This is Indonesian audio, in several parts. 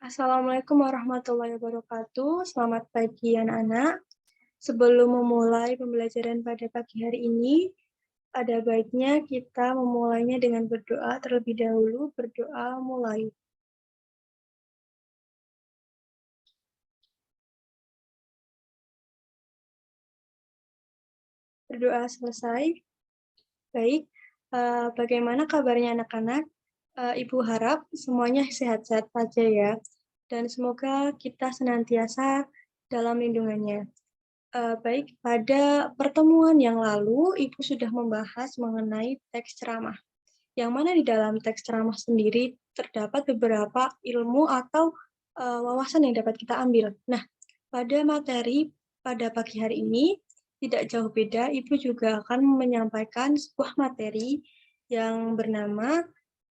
Assalamualaikum warahmatullahi wabarakatuh. Selamat pagi anak-anak. Sebelum memulai pembelajaran pada pagi hari ini, ada baiknya kita memulainya dengan berdoa terlebih dahulu. Berdoa mulai. Berdoa selesai. Baik, bagaimana kabarnya anak-anak? Ibu harap semuanya sehat-sehat saja ya. Dan semoga kita senantiasa dalam lindungannya. Baik, pada pertemuan yang lalu, Ibu sudah membahas mengenai teks ceramah. Yang mana di dalam teks ceramah sendiri terdapat beberapa ilmu atau wawasan yang dapat kita ambil. Nah, pada materi pada pagi hari ini, tidak jauh beda, Ibu juga akan menyampaikan sebuah materi yang bernama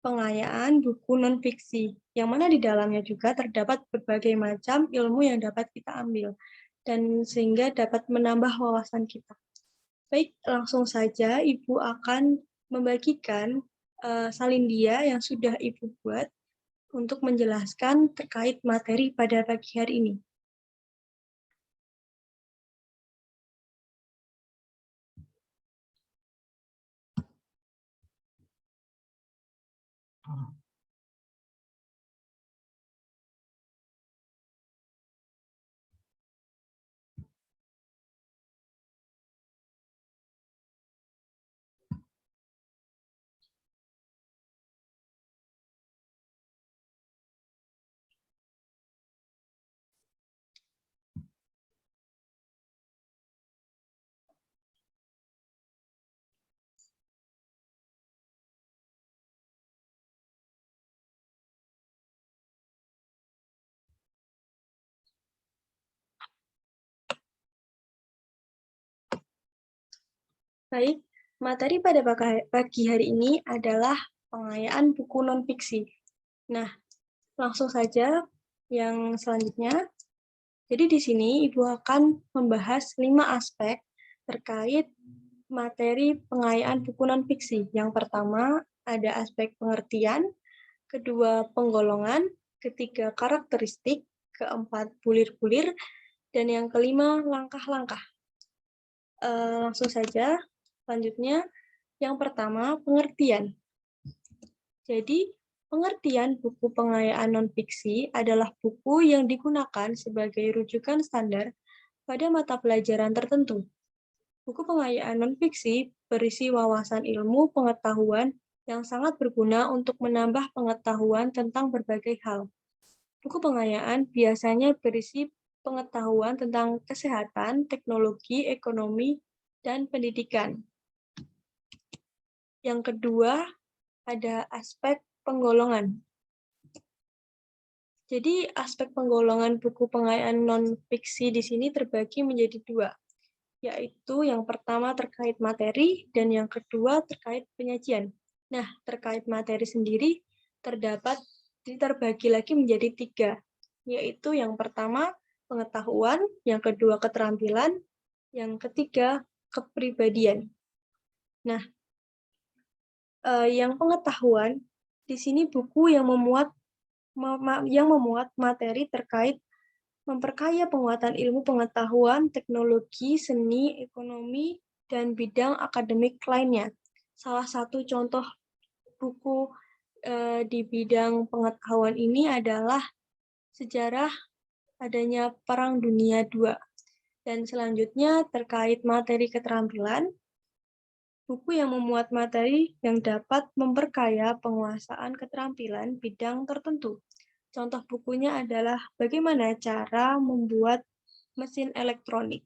pengayaan buku non-fiksi, yang mana di dalamnya juga terdapat berbagai macam ilmu yang dapat kita ambil, dan sehingga dapat menambah wawasan kita. Baik, langsung saja Ibu akan membagikan salindia yang sudah Ibu buat untuk menjelaskan terkait materi pada pagi hari ini. Baik, materi pada pagi hari ini adalah pengayaan buku non-fiksi. Nah, langsung saja yang selanjutnya. Jadi di sini Ibu akan membahas 5 aspek terkait materi pengayaan buku non-fiksi. Yang pertama ada aspek pengertian, kedua penggolongan, ketiga karakteristik, keempat bulir-bulir, dan yang kelima langkah-langkah. Langsung saja, selanjutnya yang pertama pengertian. Jadi pengertian buku pengayaan non-fiksi adalah buku yang digunakan sebagai rujukan standar pada mata pelajaran tertentu. Buku pengayaan non-fiksi berisi wawasan ilmu pengetahuan yang sangat berguna untuk menambah pengetahuan tentang berbagai hal. Buku pengayaan biasanya berisi pengetahuan tentang kesehatan, teknologi, ekonomi, dan pendidikan. Yang kedua, ada aspek penggolongan. Jadi, aspek penggolongan buku pengayaan non-fiksi di sini terbagi menjadi 2, yaitu yang pertama terkait materi dan yang kedua terkait penyajian. Nah, terkait materi sendiri terbagi lagi menjadi 3, yaitu yang pertama pengetahuan, yang kedua keterampilan, yang ketiga kepribadian. Nah, yang pengetahuan di sini buku yang memuat materi terkait memperkaya penguatan ilmu pengetahuan, teknologi, seni, ekonomi, dan bidang akademik lainnya. Salah satu contoh buku di bidang pengetahuan ini adalah sejarah adanya Perang Dunia II. Dan selanjutnya terkait materi keterampilan, buku yang memuat materi yang dapat memperkaya penguasaan keterampilan bidang tertentu. Contoh bukunya adalah bagaimana cara membuat mesin elektronik.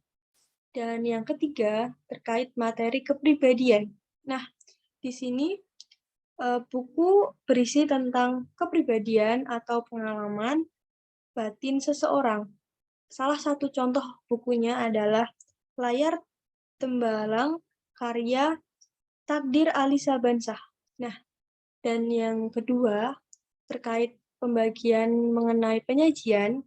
Dan yang ketiga, terkait materi kepribadian. Nah, di sini buku berisi tentang kepribadian atau pengalaman batin seseorang. Salah satu contoh bukunya adalah Layar Tembalang karya Takdir Ali Sabansah. Nah, dan yang kedua, terkait pembagian mengenai penyajian,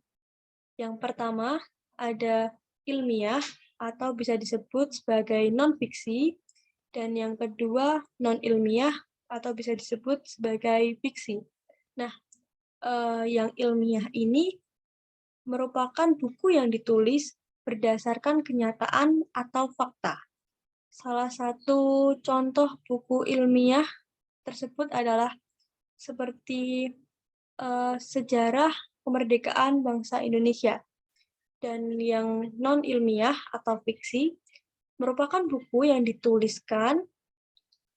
yang pertama ada ilmiah atau bisa disebut sebagai non-fiksi, dan yang kedua non-ilmiah atau bisa disebut sebagai fiksi. Nah, yang ilmiah ini merupakan buku yang ditulis berdasarkan kenyataan atau fakta. Salah satu contoh buku ilmiah tersebut adalah seperti Sejarah Kemerdekaan Bangsa Indonesia. Dan yang non-ilmiah atau fiksi merupakan buku yang dituliskan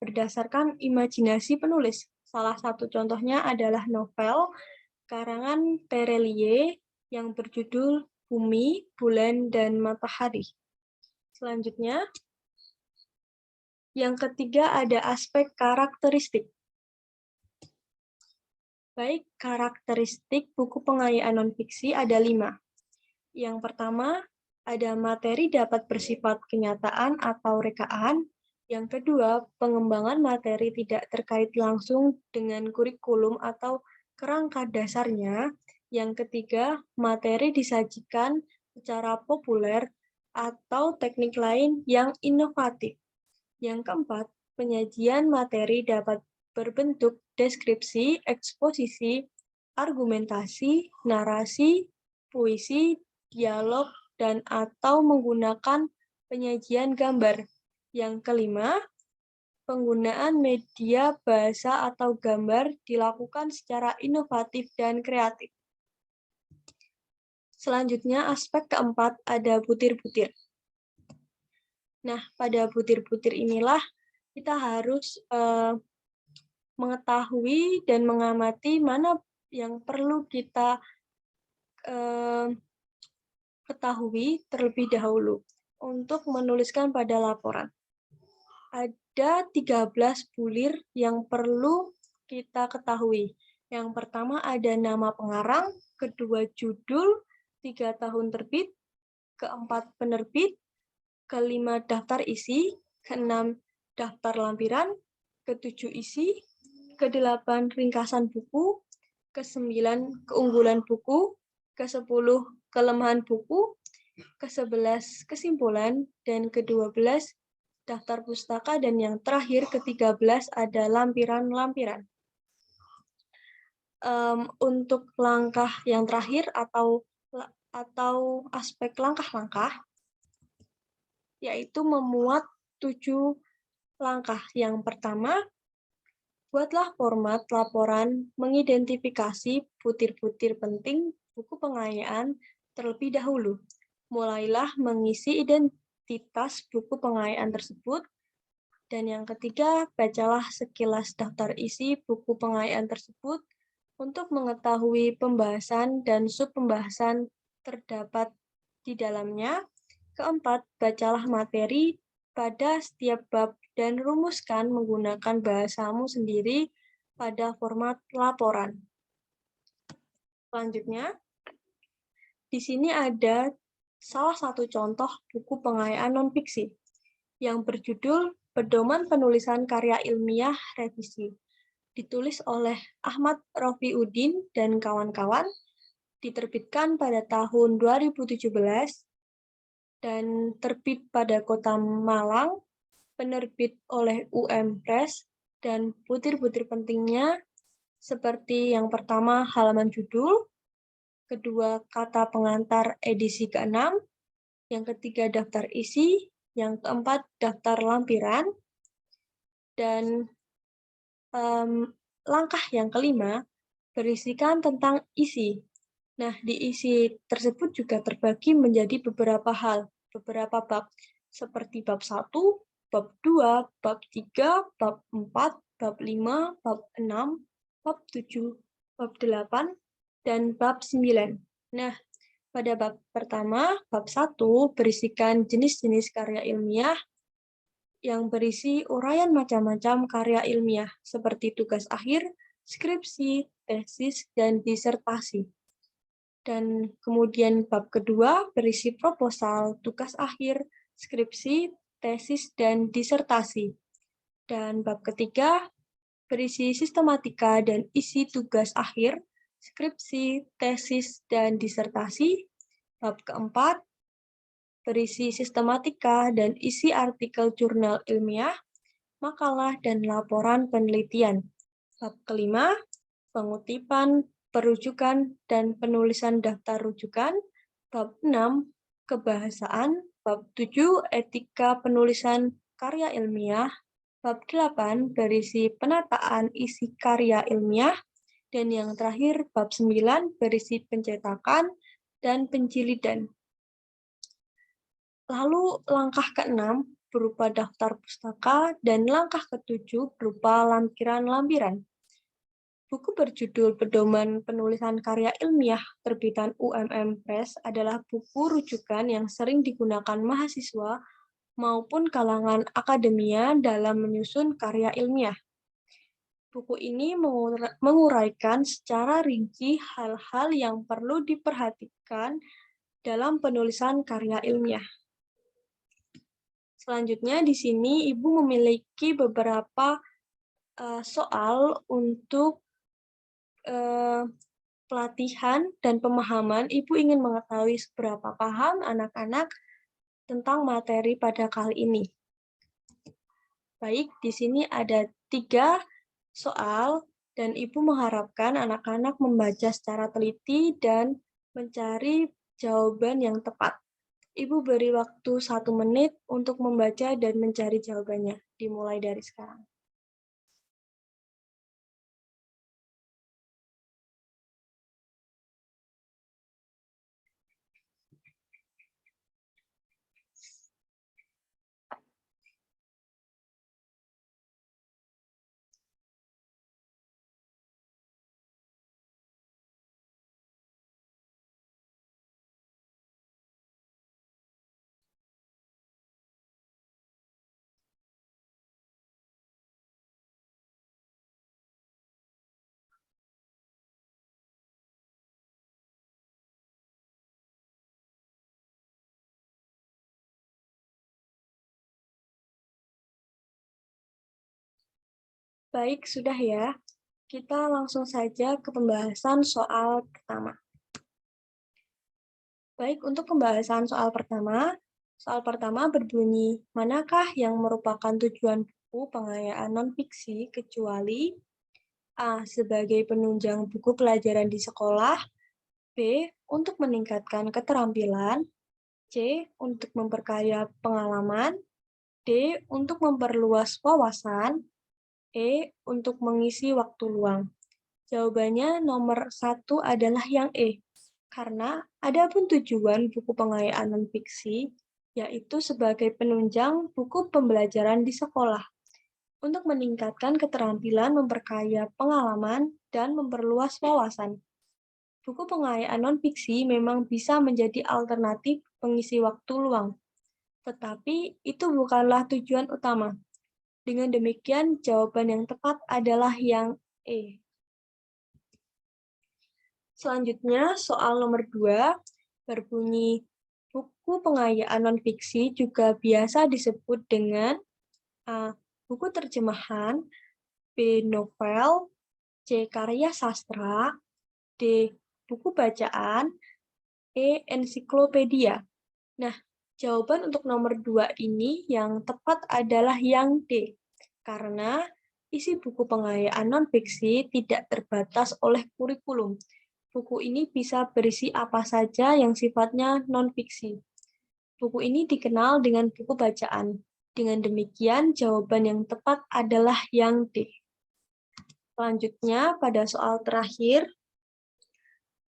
berdasarkan imajinasi penulis. Salah satu contohnya adalah novel karangan Terelie yang berjudul Bumi, Bulan, dan Matahari. Selanjutnya, yang ketiga ada aspek karakteristik. Baik, karakteristik buku pengayaan non-fiksi ada 5. Yang pertama, ada materi dapat bersifat kenyataan atau rekaan. Yang kedua, pengembangan materi tidak terkait langsung dengan kurikulum atau kerangka dasarnya. Yang ketiga, materi disajikan secara populer atau teknik lain yang inovatif. Yang keempat, penyajian materi dapat berbentuk deskripsi, eksposisi, argumentasi, narasi, puisi, dialog, dan atau menggunakan penyajian gambar. Yang kelima, penggunaan media bahasa atau gambar dilakukan secara inovatif dan kreatif. Selanjutnya, aspek keempat ada butir-butir. Nah, pada butir-butir inilah kita harus mengetahui dan mengamati mana yang perlu kita ketahui terlebih dahulu untuk menuliskan pada laporan. Ada 13 bulir yang perlu kita ketahui. Yang pertama ada nama pengarang, kedua judul, 3 tahun terbit, keempat penerbit, kelima daftar isi, keenam daftar lampiran, ketujuh isi, kedelapan ringkasan buku, kesembilan keunggulan buku, kesepuluh kelemahan buku, ke-11 kesimpulan, dan ke-12 daftar pustaka, dan yang terakhir ke-13 ada lampiran-lampiran. Untuk langkah yang terakhir atau aspek langkah-langkah, yaitu memuat 7 langkah. Yang pertama, buatlah format laporan mengidentifikasi butir-butir penting buku pengayaan terlebih dahulu. Mulailah mengisi identitas buku pengayaan tersebut. Dan yang ketiga, bacalah sekilas daftar isi buku pengayaan tersebut untuk mengetahui pembahasan dan sub-pembahasan terdapat di dalamnya. Keempat, bacalah materi pada setiap bab dan rumuskan menggunakan bahasamu sendiri pada format laporan. Selanjutnya, di sini ada salah satu contoh buku pengayaan non-fiksi yang berjudul Pedoman Penulisan Karya Ilmiah Revisi. Ditulis oleh Ahmad Rofiuddin dan kawan-kawan, diterbitkan pada tahun 2017, dan terbit pada Kota Malang, penerbit oleh UM Press, dan butir-butir pentingnya seperti yang pertama halaman judul, kedua kata pengantar edisi ke-6, yang ketiga daftar isi, yang keempat daftar lampiran, dan langkah yang kelima berisikan tentang isi. Nah, di isi tersebut juga terbagi menjadi beberapa hal, beberapa bab, seperti bab 1, bab 2, bab 3, bab 4, bab 5, bab 6, bab 7, bab 8, dan bab 9. Nah, pada bab pertama, bab 1, berisikan jenis-jenis karya ilmiah yang berisi uraian macam-macam karya ilmiah, seperti tugas akhir, skripsi, tesis, dan disertasi. Dan kemudian bab kedua berisi proposal, tugas akhir, skripsi, tesis, dan disertasi. Dan bab ketiga berisi sistematika dan isi tugas akhir, skripsi, tesis, dan disertasi. Bab keempat berisi sistematika dan isi artikel jurnal ilmiah, makalah, dan laporan penelitian. Bab kelima, pengutipan perujukan dan penulisan daftar rujukan, bab 6, kebahasaan, bab 7, etika penulisan karya ilmiah, bab 8, berisi penataan isi karya ilmiah, dan yang terakhir, bab 9, berisi pencetakan dan penjilidan. Lalu langkah ke-6 berupa daftar pustaka, dan langkah ke-7 berupa lampiran-lampiran. Buku berjudul Pedoman Penulisan Karya Ilmiah terbitan UMM Press adalah buku rujukan yang sering digunakan mahasiswa maupun kalangan akademia dalam menyusun karya ilmiah. Buku ini menguraikan secara rinci hal-hal yang perlu diperhatikan dalam penulisan karya ilmiah. Selanjutnya, di sini Ibu memiliki beberapa soal untuk pelatihan dan pemahaman. Ibu ingin mengetahui seberapa paham anak-anak tentang materi pada kali ini. Baik, di sini ada 3 soal, dan Ibu mengharapkan anak-anak membaca secara teliti dan mencari jawaban yang tepat. Ibu beri waktu 1 menit untuk membaca dan mencari jawabannya. Dimulai dari sekarang. Baik, sudah ya. Kita langsung saja ke pembahasan soal pertama. Baik, untuk pembahasan soal pertama berbunyi, manakah yang merupakan tujuan buku pengayaan non-fiksi kecuali A. Sebagai penunjang buku pelajaran di sekolah, B. Untuk meningkatkan keterampilan, C. Untuk memperkaya pengalaman, D. Untuk memperluas wawasan, E. Untuk mengisi waktu luang. Jawabannya nomor 1 adalah yang E, karena adapun tujuan buku pengayaan non-fiksi, yaitu sebagai penunjang buku pembelajaran di sekolah, untuk meningkatkan keterampilan, memperkaya pengalaman, dan memperluas wawasan. Buku pengayaan non-fiksi memang bisa menjadi alternatif pengisi waktu luang, tetapi itu bukanlah tujuan utama. Dengan demikian, jawaban yang tepat adalah yang E. Selanjutnya, soal nomor 2 berbunyi, buku pengayaan non-fiksi juga biasa disebut dengan A. Buku terjemahan, B. Novel, C. Karya sastra, D. Buku bacaan, E. Ensiklopedia. Nah, jawaban untuk nomor 2 ini yang tepat adalah yang D, karena isi buku pengayaan non-fiksi tidak terbatas oleh kurikulum. Buku ini bisa berisi apa saja yang sifatnya non-fiksi. Buku ini dikenal dengan buku bacaan. Dengan demikian, jawaban yang tepat adalah yang D. Selanjutnya, pada soal terakhir,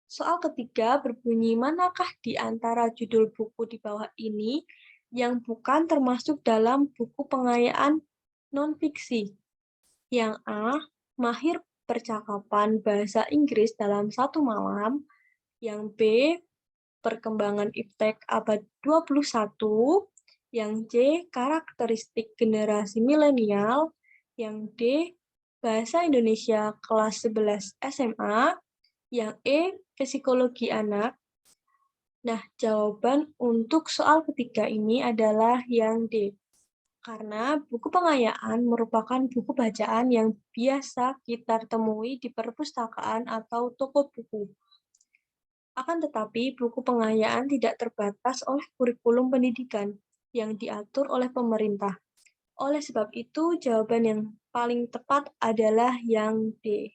soal ketiga berbunyi, manakah di antara judul buku di bawah ini yang bukan termasuk dalam buku pengayaan non-fiksi? Yang A. Mahir percakapan bahasa Inggris dalam 1 malam. Yang B. Perkembangan iptek abad 21. Yang C. Karakteristik generasi milenial. Yang D. Bahasa Indonesia kelas 11 SMA. Yang E. Psikologi anak. Nah, jawaban untuk soal ketiga ini adalah yang D. Karena buku pengayaan merupakan buku bacaan yang biasa kita temui di perpustakaan atau toko buku. Akan tetapi, buku pengayaan tidak terbatas oleh kurikulum pendidikan yang diatur oleh pemerintah. Oleh sebab itu, jawaban yang paling tepat adalah yang D.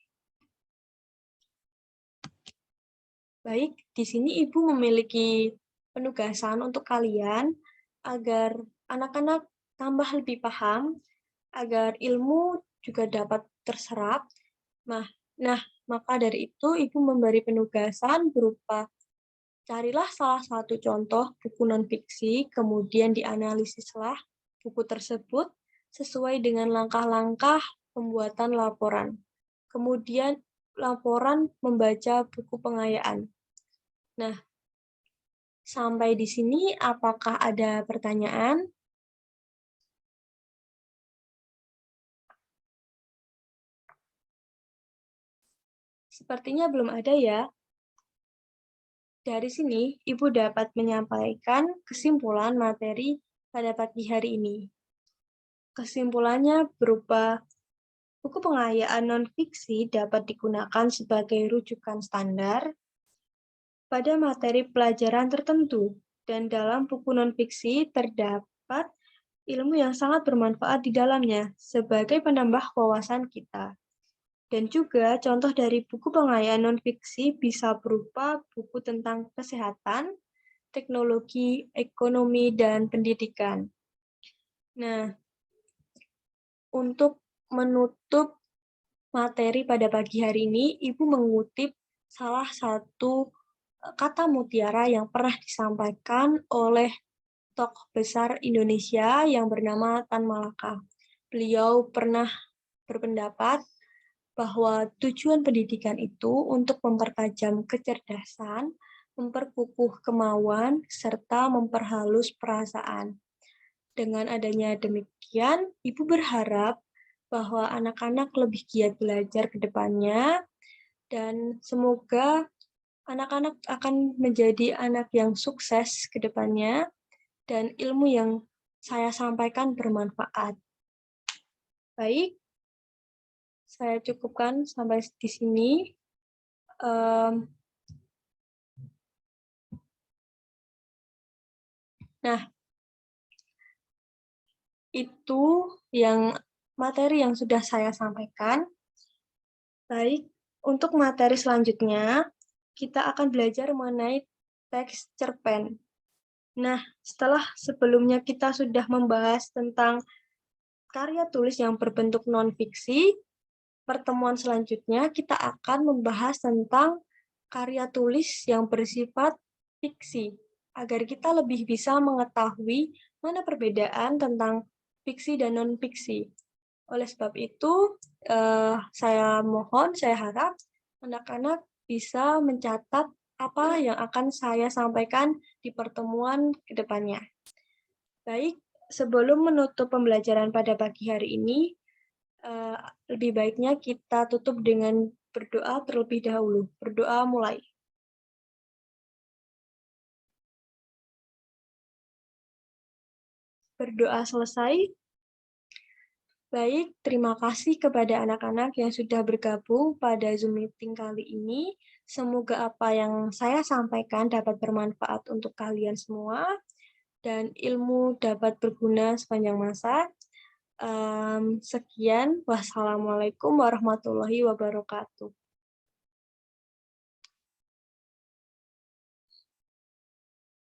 Baik, di sini Ibu memiliki penugasan untuk kalian agar anak-anak tambah lebih paham, agar ilmu juga dapat terserap. Nah, nah, maka dari itu Ibu memberi penugasan berupa carilah salah satu contoh buku non-fiksi, kemudian dianalisislah buku tersebut sesuai dengan langkah-langkah pembuatan laporan. Kemudian laporan membaca buku pengayaan. Nah, sampai di sini apakah ada pertanyaan? Sepertinya belum ada ya. Dari sini, Ibu dapat menyampaikan kesimpulan materi pada pagi hari ini. Kesimpulannya berupa buku pengayaan non-fiksi dapat digunakan sebagai rujukan standar pada materi pelajaran tertentu, dan dalam buku non-fiksi terdapat ilmu yang sangat bermanfaat di dalamnya sebagai penambah wawasan kita. Dan juga contoh dari buku pengayaan non-fiksi bisa berupa buku tentang kesehatan, teknologi, ekonomi, dan pendidikan. Nah, untuk menutup materi pada pagi hari ini, Ibu mengutip salah satu kata mutiara yang pernah disampaikan oleh tokoh besar Indonesia yang bernama Tan Malaka. Beliau pernah berpendapat bahwa tujuan pendidikan itu untuk mempertajam kecerdasan, memperkukuh kemauan, serta memperhalus perasaan. Dengan adanya demikian, Ibu berharap bahwa anak-anak lebih giat belajar ke depannya, dan semoga anak-anak akan menjadi anak yang sukses ke depannya, dan ilmu yang saya sampaikan bermanfaat. Baik, saya cukupkan sampai di sini. Nah, itu yang materi yang sudah saya sampaikan. Baik, untuk materi selanjutnya, kita akan belajar mengenai teks cerpen. Nah, setelah sebelumnya kita sudah membahas tentang karya tulis yang berbentuk non-fiksi, pertemuan selanjutnya kita akan membahas tentang karya tulis yang bersifat fiksi, agar kita lebih bisa mengetahui mana perbedaan tentang fiksi dan non-fiksi. Oleh sebab itu, saya harap anak-anak bisa mencatat apa yang akan saya sampaikan di pertemuan ke depannya. Baik, sebelum menutup pembelajaran pada pagi hari ini, lebih baiknya kita tutup dengan berdoa terlebih dahulu. Berdoa mulai. Berdoa selesai. Baik, terima kasih kepada anak-anak yang sudah bergabung pada Zoom meeting kali ini. Semoga apa yang saya sampaikan dapat bermanfaat untuk kalian semua dan ilmu dapat berguna sepanjang masa. Sekian, wassalamualaikum warahmatullahi wabarakatuh.